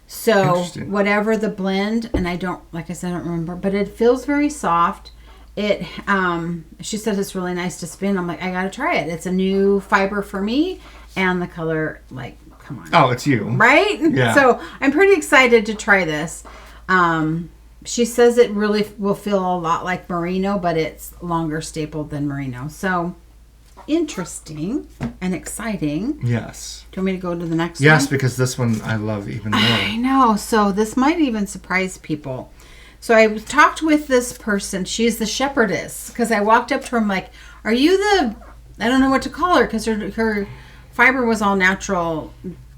So whatever the blend, and I don't remember, but it feels very soft. She said it's really nice to spin. I'm like, I gotta try it. It's a new fiber for me, and the color, like, come on. Oh, it's you. Right? Yeah. So I'm pretty excited to try this. She says it really will feel a lot like merino, but it's longer stapled than merino. So interesting and exciting. Yes. Do you want me to go to the next one? Yes, because this one I love even more. I know. So this might even surprise people. So I talked with this person. She's the shepherdess, because I walked up to her. I'm like, are you the, I don't know what to call her, because her fiber was all natural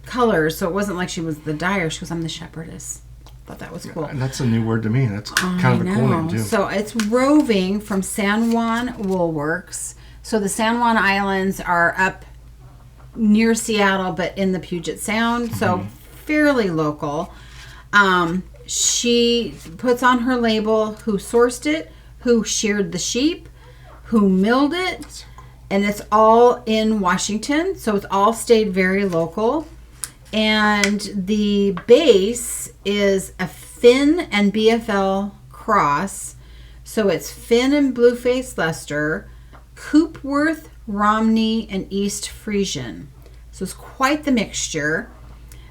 colors, so it wasn't like she was the dyer. She goes, I'm the shepherdess. Thought that was cool. And that's a new word to me. That's kind of a cool name too. So it's roving from San Juan Woolworks. So the San Juan Islands are up near Seattle, but in the Puget Sound, so fairly local. She puts on her label who sourced it, who sheared the sheep, who milled it, and it's all in Washington, so it's all stayed very local. And the base is a Finn and BFL cross, so it's Finn and Blueface Leicester, Coopworth, Romney, and East Frisian. So it's quite the mixture.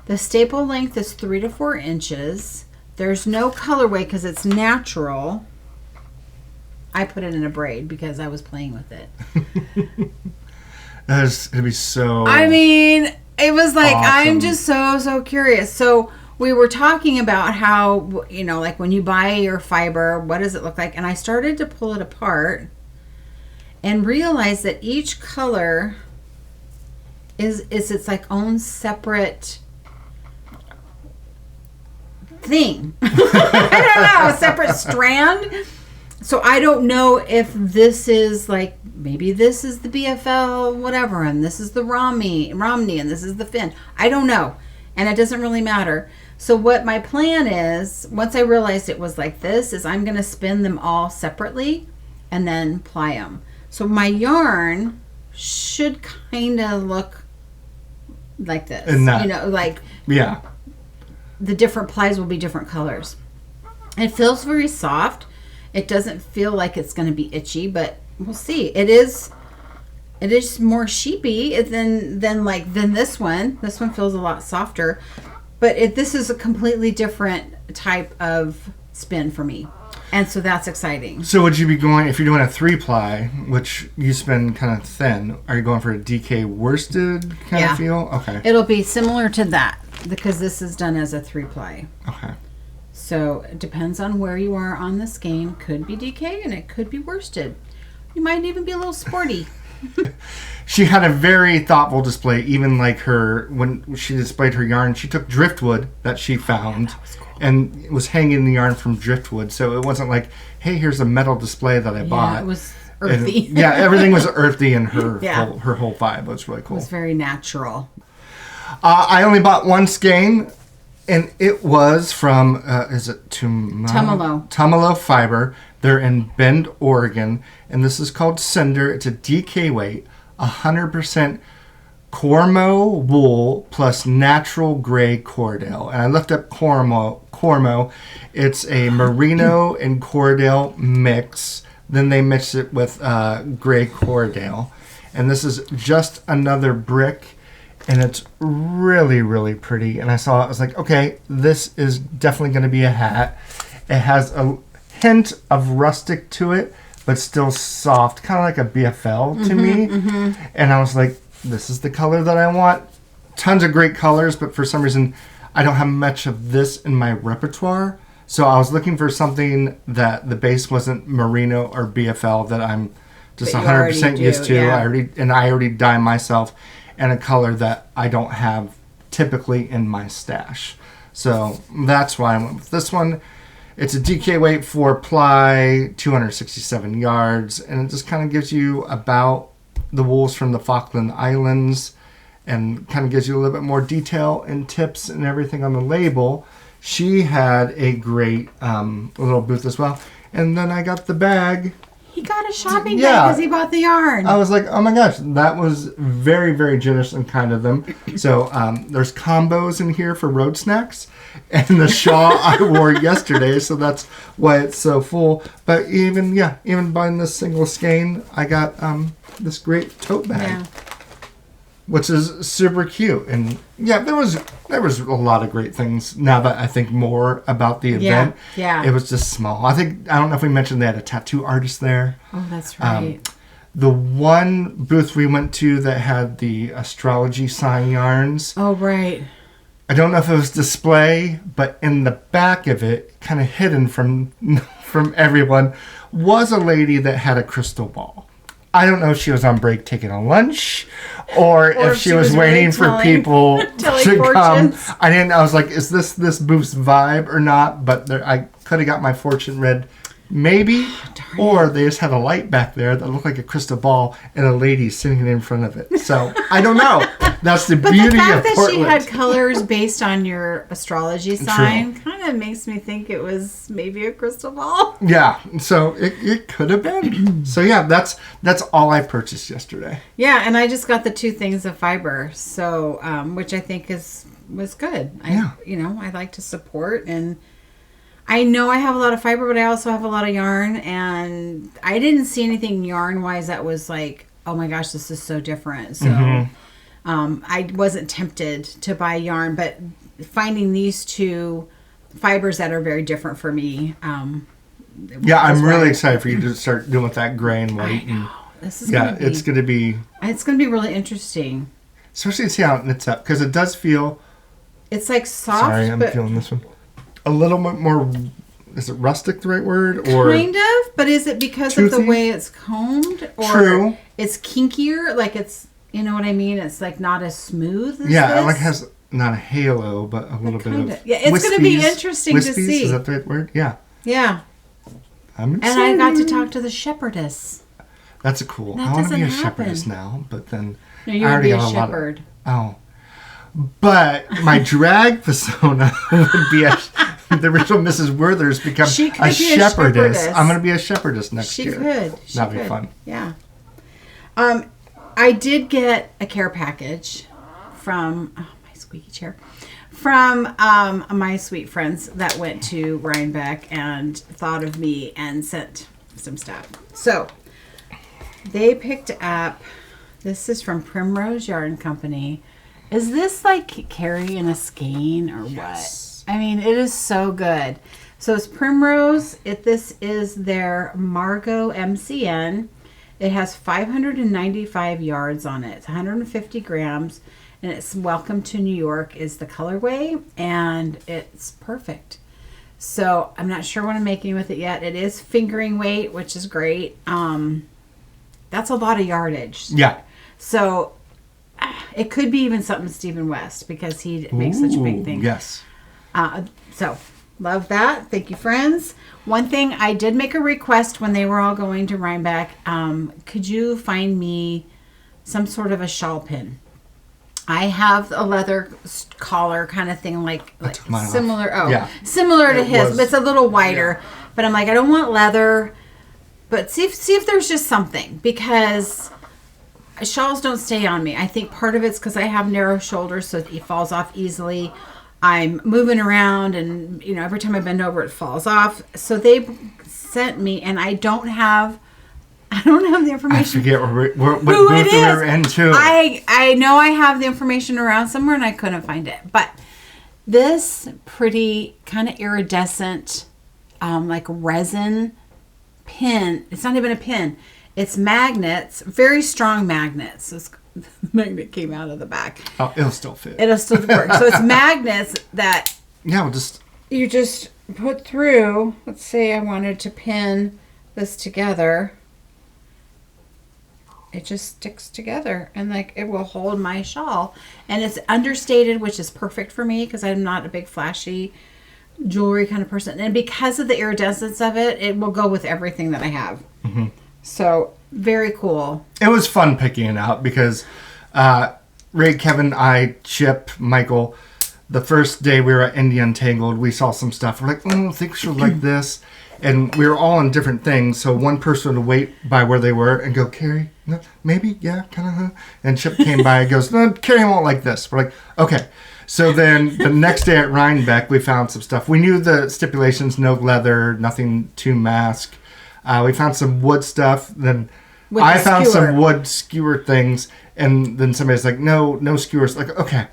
The staple length is 3 to 4 inches. There's no colorway because it's natural. I put it in a braid because I was playing with it. That's going to be so... I mean, it was like, awesome. I'm just so curious. So we were talking about how, you know, like when you buy your fiber, what does it look like? And I started to pull it apart and realized that each color is its like own separate thing. I don't know, a separate strand. So I don't know if this is like, maybe this is the BFL whatever, and this is the Romney, and this is the Finn. I don't know, and it doesn't really matter. So what my plan is, once I realized it was like this, is I'm going to spin them all separately and then ply them. So my yarn should kind of look like this. You know, like... Yeah. The different plies will be different colors. It feels very soft. It doesn't feel like it's going to be itchy, but we'll see. It is more sheepy than this one. This one feels a lot softer, but this is a completely different type of spin for me, and so that's exciting. So would you be going, if you're doing a 3-ply, which you spin kind of thin, are you going for a DK worsted kind of feel? Okay. It'll be similar to that because this is done as a 3-ply. Okay. So it depends on where you are on the skein. Could be DK and it could be worsted. You might even be a little sporty. She had a very thoughtful display, even like when she displayed her yarn, she took driftwood that she found and was hanging the yarn from driftwood. So it wasn't like, hey, here's a metal display that I bought. It was earthy. And, everything was earthy in her whole vibe. It was really cool. It was very natural. I only bought one skein. And it was from, is it Tumalo? Tumalo Fiber. They're in Bend, Oregon. And this is called Cinder. It's a DK weight, 100% Cormo wool plus natural gray Cordell. And I looked up Cormo. It's a merino and Cordell mix. Then they mix it with gray Cordell. And this is just another brick. And it's really, really pretty. And I saw it, I was like, okay, this is definitely going to be a hat. It has a hint of rustic to it, but still soft, kind of like a BFL to me. Mm-hmm. And I was like, this is the color that I want. Tons of great colors, but for some reason, I don't have much of this in my repertoire. So I was looking for something that the base wasn't merino or BFL that I'm just 100% used to. Yeah. I already dye myself. And a color that I don't have typically in my stash. So that's why I went with this one. It's a DK weight 4-ply, 267 yards, and it just kind of gives you about the wools from the Falkland Islands and kind of gives you a little bit more detail and tips and everything on the label. She had a great little booth as well. And then I got the bag. He got a shopping bag because he bought the yarn. I was like, oh my gosh, that was very, very generous and kind of them. So there's combos in here for road snacks. And the shawl I wore yesterday, so that's why it's so full. But even buying this single skein, I got this great tote bag, which is super cute. And there was a lot of great things. Now that I think more about the event, it was just small. I don't know if we mentioned they had a tattoo artist there. Oh, that's right. The one booth we went to that had the astrology sign yarns. Oh, right. I don't know if it was display, but in the back of it, kind of hidden from everyone, was a lady that had a crystal ball. I don't know if she was on break taking a lunch or if she was waiting for people to come. I was like, is this booth's vibe or not? But I could have got my fortune read Maybe, or they just had a light back there that looked like a crystal ball and a lady sitting in front of it. So, I don't know. That's the beauty of Portland. But the fact that she had colors based on your astrology sign kind of makes me think it was maybe a crystal ball. Yeah, so it could have been. So, yeah, that's all I purchased yesterday. Yeah, and I just got the 2 things of fiber, so which I think was good. I like to support, and I know I have a lot of fiber, but I also have a lot of yarn, and I didn't see anything yarn-wise that was like, oh my gosh, this is so different. So I wasn't tempted to buy yarn, but finding these 2 fibers that are very different for me. I'm really excited for you to start doing with that gray and white. This is it's going to be really interesting. Especially to see how it knits up, because it does feel... It's like soft. Sorry, I'm feeling this one. A little bit more, is it rustic the right word? Or kind of, but is it because of the way it's combed? Or True. It's kinkier, like it's, you know what I mean? It's like not as smooth as this. It like has not a halo, but a little bit of... Yeah, it's going to be interesting to see. Is that the right word? Yeah. Yeah. I'm excited. And I got to talk to the shepherdess. That's cool. I want to be a shepherdess now, but then... No, you would be a shepherd. But my drag persona would be the original Mrs. Werther's become a shepherdess. I'm going to be a shepherdess next year. That'd be fun. Yeah. I did get a care package from my squeaky chair from my sweet friends that went to Rhinebeck and thought of me and sent some stuff. So they picked up. This is from Primrose Yarn Company. Is this like Carrie in a skein or what? I mean, it is so good. So it's Primrose. This is their Margot MCN. It has 595 yards on it. It's 150 grams. And it's Welcome to New York is the colorway. And it's perfect. So I'm not sure what I'm making with it yet. It is fingering weight, which is great. That's a lot of yardage. Yeah. So it could be even something Stephen West because he makes such big things. Yes. So love that. Thank you, friends. One thing, I did make a request when they were all going to Rhinebeck. Could you find me some sort of a shawl pin? I have a leather collar kind of thing, like similar. Similar to his, but it's a little wider. Yeah. But I'm like, I don't want leather. But see if there's just something, because shawls don't stay on me. I think part of it's because I have narrow shoulders, so it falls off easily. I'm moving around, and every time I bend over, it falls off. So they sent me, and I don't have the information. I forget what booth we were into. I know I have the information around somewhere, and I couldn't find it. But this pretty kind of iridescent, like resin pin. It's not even a pin. It's magnets, very strong magnets. This magnet came out of the back. Oh, it'll still fit. It'll still work. So it's magnets that you just put through. Let's say I wanted to pin this together. It just sticks together, and like it will hold my shawl. And it's understated, which is perfect for me because I'm not a big flashy jewelry kind of person. And because of the iridescence of it, it will go with everything that I have. Mm-hmm. So very cool. It was fun picking it out because Ray, Kevin, Chip, Michael, the first day we were at Indie Untangled, we saw some stuff. We're like, I think she'll like this. And we were all in different things. So one person would wait by where they were and go, Carrie, no, maybe, yeah, kind of. And Chip came by and goes, no, Carrie won't like this. We're like, okay. So then the next day at Rhinebeck, we found some stuff. We knew the stipulations, no leather, nothing to mask. We found some wood stuff. Then I found some wood skewer things. And then somebody's like, no skewers. Like, okay.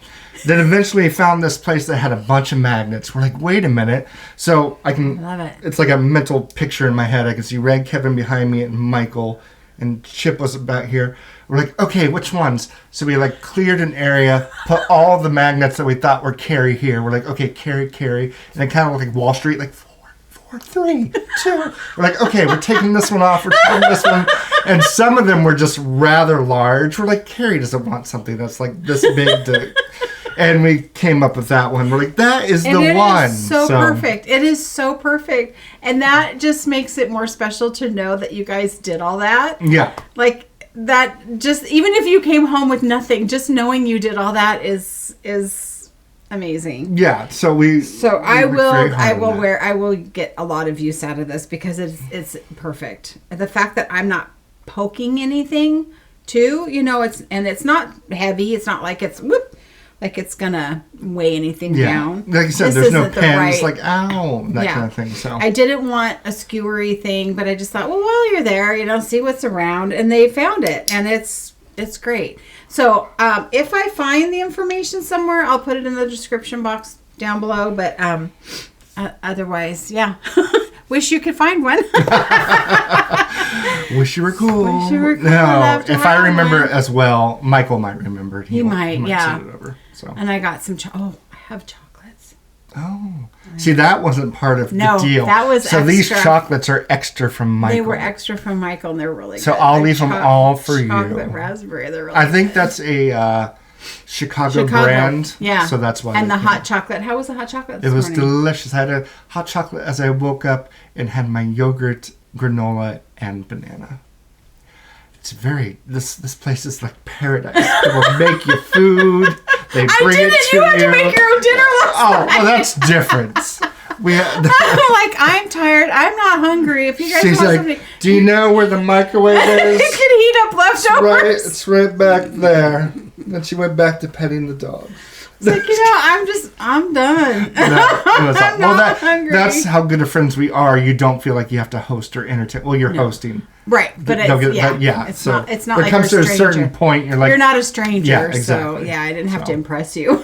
Then eventually found this place that had a bunch of magnets. We're like, wait a minute. So I love it. It's like a mental picture in my head. I can see Red, Kevin behind me, and Michael, and Chip was about here. We're like, okay, which ones? So we like cleared an area, put all the magnets that we thought were Carrie here. We're like, okay, Carrie. And it kind of looked like Wall Street, like 4, 3, 2. We're like, okay, we're taking this one off. We're taking this one. And some of them were just rather large. We're like, Carrie doesn't want something that's like this big to... And we came up with that one. We're like, that is and the one. Is so perfect. It is so perfect. And that just makes it more special to know that you guys did all that. Yeah. Like that, just even if you came home with nothing, just knowing you did all that is amazing. Yeah. So I will get a lot of use out of this because it's perfect. The fact that I'm not poking anything too, it's not heavy. It's not like it's like it's gonna weigh anything down. Like you said, there's no pins, like ow, that kind of thing. So I didn't want a skewery thing, but I just thought, well, while you're there, see what's around, and they found it, and it's great. So if I find the information somewhere, I'll put it in the description box down below. But otherwise, yeah. Wish you could find one. Wish you were cool. Wish you were cool. No, if I remember as well, Michael might remember it. He might yeah. Send it over, so. And I got some. I have chocolates. Oh, see, that wasn't part of the deal. That was so. Extra. These chocolates are extra from Michael. They were extra from Michael, and they're really good. So I'll leave them all for you. Chocolate raspberry. They're really. I think that's a Chicago brand. Yeah. So that's why. And the hot chocolate. How was the hot chocolate? It was delicious. I had a hot chocolate as I woke up and had my yogurt, granola, and banana. It's this place is like paradise. They will make you food. They bring it to you. You had to make your own dinner last night. Well, that's different. I'm like, I'm tired. I'm not hungry. If you guys She's want like, something, do you know where the microwave is? You can heat up leftovers. It's right back there. Then she went back to petting the dog. It's like, I'm done. I'm not hungry. That's how good of friends we are. You don't feel like you have to host or entertain. Well, you're hosting. Right, but it's not there like comes you're to a certain point, you're like, you're not a stranger. Yeah, exactly. So I didn't have to impress you.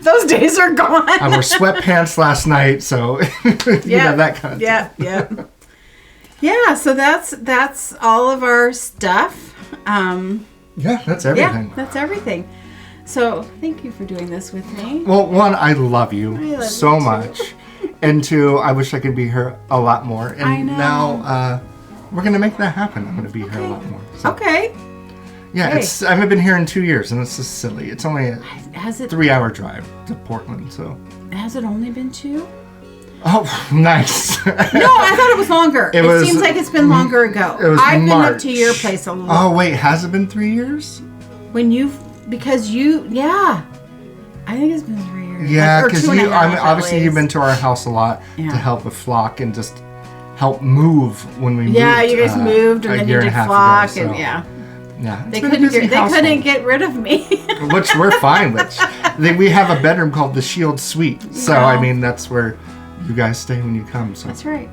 Those days are gone. I wore sweatpants last night, so that kind of thing. Yeah. So that's all of our stuff. That's everything. Yeah, that's everything. So thank you for doing this with me. Well, one, I love you so much, and two, I wish I could be here a lot more. And I know. Now we're gonna make that happen. I'm gonna be here a lot more. So. Okay. Yeah, I haven't been here in 2 years, and it's just silly. It's only a 3-hour drive to Portland, so. Has it only been 2? Oh, nice. No, I thought it was longer. It seems like it's been longer ago. I've been up to your place a lot. Oh, wait, has it been 3 years? I think it's been 3 years. Yeah, because obviously you've been to our house a lot to help with Flock and just help move when we moved. Yeah, you guys moved and then you did Flock and Yeah, they couldn't get rid of me. Which we're fine with. We have a bedroom called the Shield Suite, so I mean that's where you guys stay when you come. So that's right.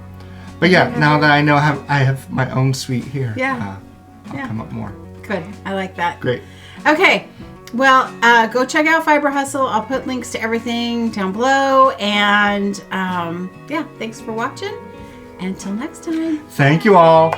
But now that I know I have my own suite here, I'll come up more. Good, I like that. Great. Okay, well, go check out Fiber Hustle. I'll put links to everything down below, and thanks for watching. Until next time. Thank you all.